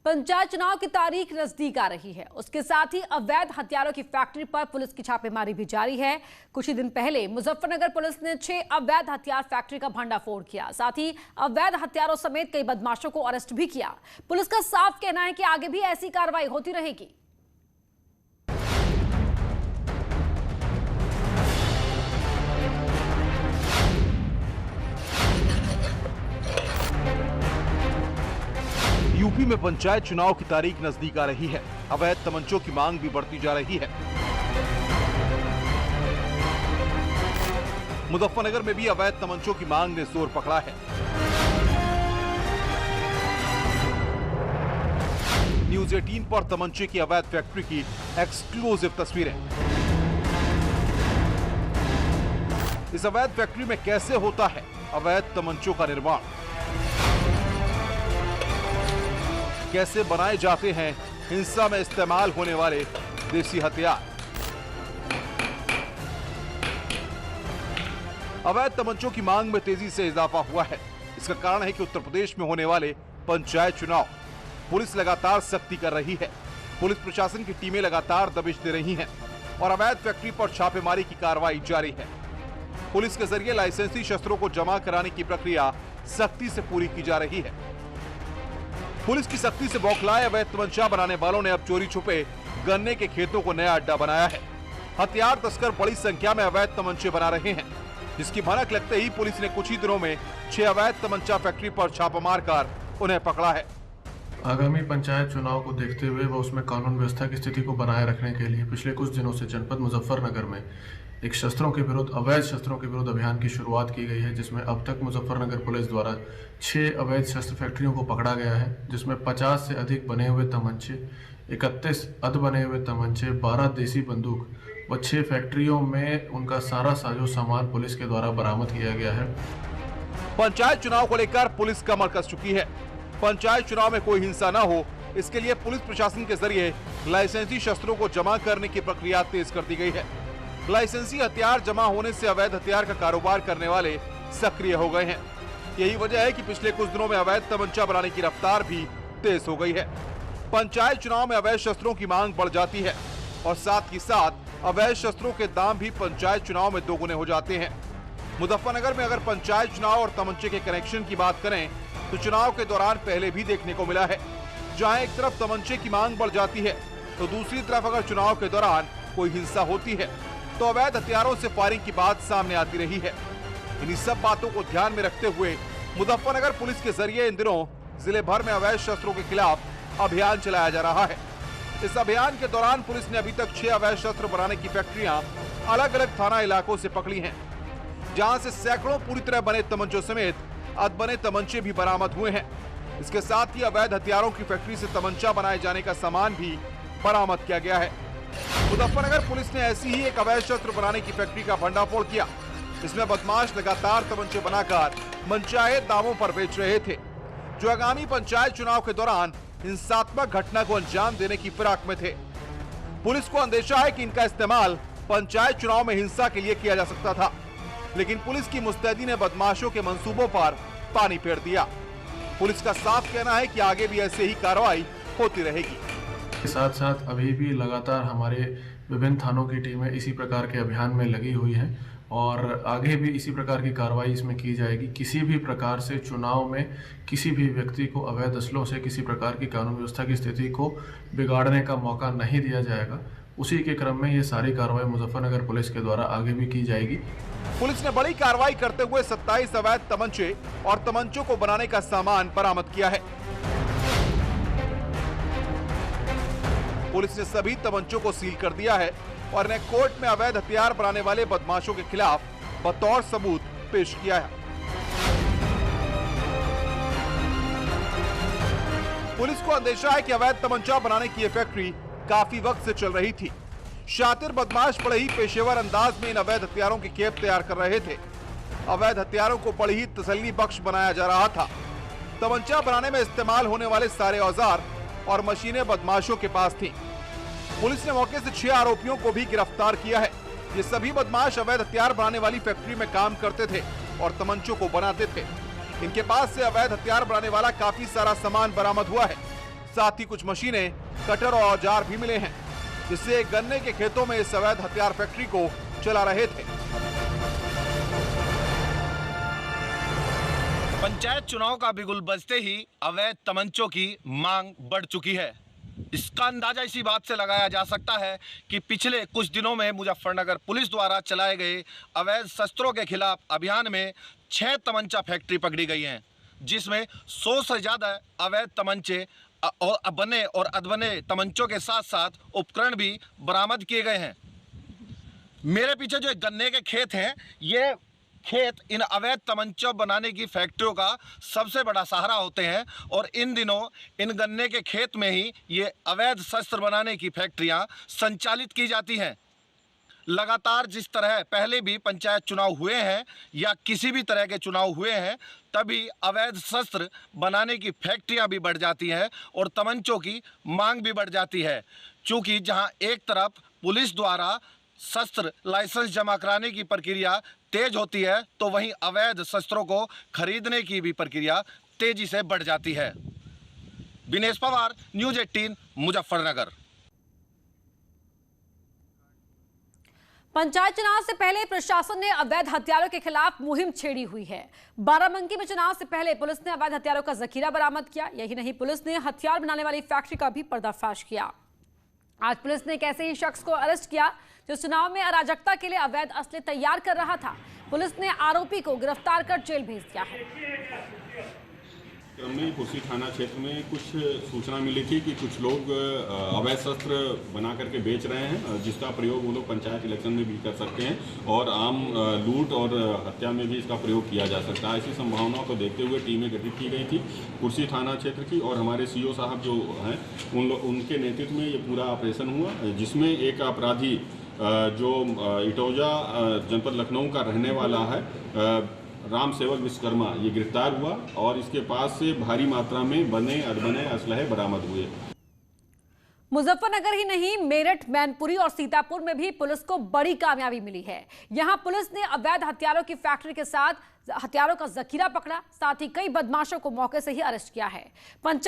पंचायत चुनाव की तारीख नजदीक आ रही है। उसके साथ ही अवैध हथियारों की फैक्ट्री पर पुलिस की छापेमारी भी जारी है। कुछ ही दिन पहले मुजफ्फरनगर पुलिस ने 6 अवैध हथियार फैक्ट्री का भंडाफोड़ किया। साथ ही अवैध हथियारों समेत कई बदमाशों को अरेस्ट भी किया। पुलिस का साफ कहना है कि आगे भी ऐसी कार्रवाई होती रहेगी। यूपी में पंचायत चुनाव की तारीख नजदीक आ रही है। अवैध तमंचों की मांग भी बढ़ती जा रही है। मुजफ्फरनगर में भी अवैध तमंचों की मांग ने जोर पकड़ा है। न्यूज 18 पर तमंचे की अवैध फैक्ट्री की एक्सक्लूसिव तस्वीरें। इस अवैध फैक्ट्री में कैसे होता है अवैध तमंचों का निर्माण, कैसे बनाए जाते हैं हिंसा में इस्तेमाल होने वाले देसी हथियार। अवैध तमंचों की मांग में तेजी से इजाफा हुआ है। इसका कारण है कि उत्तर प्रदेश में होने वाले पंचायत चुनाव पुलिस लगातार सख्ती कर रही है। पुलिस प्रशासन की टीमें लगातार दबिश दे रही हैं और अवैध फैक्ट्री पर छापेमारी की कार्रवाई जारी है। पुलिस के जरिए लाइसेंसी शस्त्रों को जमा कराने की प्रक्रिया सख्ती से पूरी की जा रही है। पुलिस की सख्ती से बौखलाए अवैध तमंचा बनाने वालों ने अब चोरी छुपे गन्ने के खेतों को नया अड्डा बनाया है। हथियार तस्कर बड़ी संख्या में अवैध तमंचे बना रहे हैं, जिसकी भनक लगते ही पुलिस ने कुछ ही दिनों में 6 अवैध तमंचा फैक्ट्री पर छापा मारकर उन्हें पकड़ा है। आगामी पंचायत चुनाव को देखते हुए व उसमें कानून व्यवस्था की स्थिति को बनाए रखने के लिए पिछले कुछ दिनों से जनपद मुजफ्फरनगर में एक अवैध शस्त्रों के विरुद्ध अभियान की शुरुआत की गई है, जिसमें अब तक मुजफ्फरनगर पुलिस द्वारा 6 अवैध शस्त्र फैक्ट्रियों को पकड़ा गया है, जिसमें 50 से अधिक बने हुए तमंचे, 31 अध बने हुए तमंचे, 12 देसी बंदूक व 6 फैक्ट्रियों में उनका सारा साजो सामान पुलिस के द्वारा बरामद किया गया है। पंचायत चुनाव को लेकर पुलिस कमर कस चुकी है। पंचायत चुनाव में कोई हिंसा न हो, इसके लिए पुलिस प्रशासन के जरिए लाइसेंसी शस्त्रों को जमा करने की प्रक्रिया तेज कर दी गई है। लाइसेंसी हथियार जमा होने से अवैध हथियार का कारोबार करने वाले सक्रिय हो गए हैं। यही वजह है कि पिछले कुछ दिनों में अवैध तमंचा बनाने की रफ्तार भी तेज हो गई है। पंचायत चुनाव में अवैध शस्त्रों की मांग बढ़ जाती है और साथ ही साथ अवैध शस्त्रों के दाम भी पंचायत चुनाव में दोगुने हो जाते हैं। मुजफ्फरनगर में अगर पंचायत चुनाव और तमंचे के कनेक्शन की बात करें तो चुनाव के दौरान पहले भी देखने को मिला है, जहां एक तरफ तमंचे की मांग बढ़ जाती है तो दूसरी तरफ अगर चुनाव के दौरान कोई हिंसा होती है तो अवैध हथियारों से फायरिंग की बात सामने आती रही है। इन्हीं सब बातों को ध्यान में रखते हुए मुजफ्फरनगर पुलिस के जरिए इन दिनों जिले भर में अवैध शस्त्रों के खिलाफ अभियान चलाया जा रहा है। इस अभियान के दौरान पुलिस ने अभी तक 6 अवैध शस्त्र बनाने की फैक्ट्रियां अलग अलग थाना इलाकों से पकड़ी हैं, जहां से सैकड़ों पूरी तरह बने तमंचों समेत अध बने तमंचे भी बरामद हुए हैं। इसके साथ ही अवैध हथियारों की फैक्ट्री से तमंचा बनाए जाने का सामान भी बरामद किया गया है। मुजफ्फरनगर पुलिस ने ऐसी ही एक अवैध शस्त्र बनाने की फैक्ट्री का भंडाफोड़ किया। इसमें बदमाश लगातार तमंचे बनाकर मनचाहे दामों पर बेच रहे थे, जो आगामी पंचायत चुनाव के दौरान हिंसात्मक घटना को अंजाम देने की फिराक में थे। पुलिस को अंदेशा है कि इनका इस्तेमाल पंचायत चुनाव में हिंसा के लिए किया जा सकता था, लेकिन पुलिस की मुस्तैदी ने बदमाशों के मंसूबों पर पानी फेर दिया। पुलिस का साफ कहना है कि आगे भी ऐसे ही कार्रवाई होती रहेगी। के साथ साथ अभी भी लगातार हमारे विभिन्न थानों की टीमें इसी प्रकार के अभियान में लगी हुई हैं और आगे भी इसी प्रकार की कार्रवाई इसमें की जाएगी। किसी भी प्रकार से चुनाव में किसी भी व्यक्ति को अवैध असलों से किसी प्रकार की कानून व्यवस्था की स्थिति को बिगाड़ने का मौका नहीं दिया जाएगा। उसी के क्रम में ये सारी कार्रवाई मुजफ्फरनगर पुलिस के द्वारा आगे भी की जाएगी। पुलिस ने बड़ी कार्रवाई करते हुए 27 अवैध तमंचे और तमंचों को बनाने का सामान बरामद किया है। पुलिस ने सभी तमंचों को सील कर दिया है और इन्हें कोर्ट में अवैध हथियार बनाने वाले बदमाशों के खिलाफ बतौर सबूत पेश किया है। पुलिस को अंदेशा है कि अवैध तमंचा बनाने की यह फैक्ट्री काफी वक्त से चल रही थी। शातिर बदमाश बड़े ही पेशेवर अंदाज में इन अवैध हथियारों की खेप तैयार कर रहे थे। अवैध हथियारों को बड़ी ही तसल्ली बख्श बनाया जा रहा था। तमंचा बनाने में इस्तेमाल होने वाले सारे औजार और मशीनें बदमाशों के पास थीं। पुलिस ने मौके से 6 आरोपियों को भी गिरफ्तार किया है। ये सभी बदमाश अवैध हथियार बनाने वाली फैक्ट्री में काम करते थे और तमंचों को बनाते थे। इनके पास से अवैध हथियार बनाने वाला काफी सारा सामान बरामद हुआ है। साथ ही कुछ मशीनें, कटर और औजार भी मिले हैं, जिससे गन्ने के खेतों में इस अवैध हथियार फैक्ट्री को चला रहे थे। पंचायत चुनाव का बिगुल बजते ही अवैध तमंचों की मांग बढ़ चुकी है। इसका अंदाजा इसी बात से लगाया जा सकता है कि पिछले कुछ दिनों में मुजफ्फरनगर पुलिस द्वारा चलाए गए अवैध शस्त्रों के खिलाफ अभियान में 6 तमंचा फैक्ट्री पकड़ी गई हैं, जिसमें 100 से ज़्यादा अवैध तमंचे और बने और अधबने तमंचों के साथ साथ उपकरण भी बरामद किए गए हैं। मेरे पीछे जो गन्ने के खेत हैं, ये खेत इन अवैध तमंचा बनाने की फैक्ट्रियों का सबसे बड़ा सहारा होते हैं और इन दिनों इन गन्ने के खेत में ही ये अवैध शस्त्र बनाने की फैक्ट्रियां संचालित की जाती हैं। लगातार जिस तरह पहले भी पंचायत चुनाव हुए हैं या किसी भी तरह के चुनाव हुए हैं, तभी अवैध शस्त्र बनाने की फैक्ट्रियां भी बढ़ जाती हैं और तमंचों की मांग भी बढ़ जाती है। चूँकि जहां एक तरफ पुलिस द्वारा शस्त्र लाइसेंस जमा कराने की प्रक्रिया तेज होती है, तो वहीं अवैध शस्त्रों को खरीदने की भी प्रक्रिया तेजी से बढ़ जाती है। दिनेश पवार, न्यूज़ 18, मुजफ्फरनगर। पंचायत चुनाव से पहले प्रशासन ने अवैध हथियारों के खिलाफ मुहिम छेड़ी हुई है। बाराबंकी में चुनाव से पहले पुलिस ने अवैध हथियारों का जखीरा बरामद किया। यही नहीं, पुलिस ने हथियार बनाने वाली फैक्ट्री का भी पर्दाफाश किया। आज पुलिस ने एक ऐसे ही शख्स को अरेस्ट किया जो चुनाव में अराजकता के लिए अवैध असले तैयार कर रहा था। पुलिस ने आरोपी को गिरफ्तार कर जेल भेज दिया है। क्रम में कुर्सी थाना क्षेत्र में कुछ सूचना मिली थी कि कुछ लोग अवैध शस्त्र बना करके बेच रहे हैं, जिसका प्रयोग वो लोग पंचायत इलेक्शन में भी कर सकते हैं और आम लूट और हत्या में भी इसका प्रयोग किया जा सकता है। ऐसी संभावनाओं को देखते हुए टीमें गठित की गई थी कुर्सी थाना क्षेत्र की, और हमारे सीओ साहब जो हैं उनके नेतृत्व में ये पूरा ऑपरेशन हुआ, जिसमें एक अपराधी जो इटौजा जनपद लखनऊ का रहने वाला है, राम सेवक विश्वकर्मा, ये गिरफ्तार हुआ और इसके पास से भारी मात्रा में बने अधबने असलहे बरामद हुए। मुजफ्फरनगर ही नहीं, मेरठ, मैनपुरी और सीतापुर में भी पुलिस को बड़ी कामयाबी मिली है। यहां पुलिस ने अवैध हथियारों की फैक्ट्री के साथ हथियारों का जखीरा पकड़ा, साथ ही कई बदमाशों को मौके से ही अरेस्ट किया है। पंचायत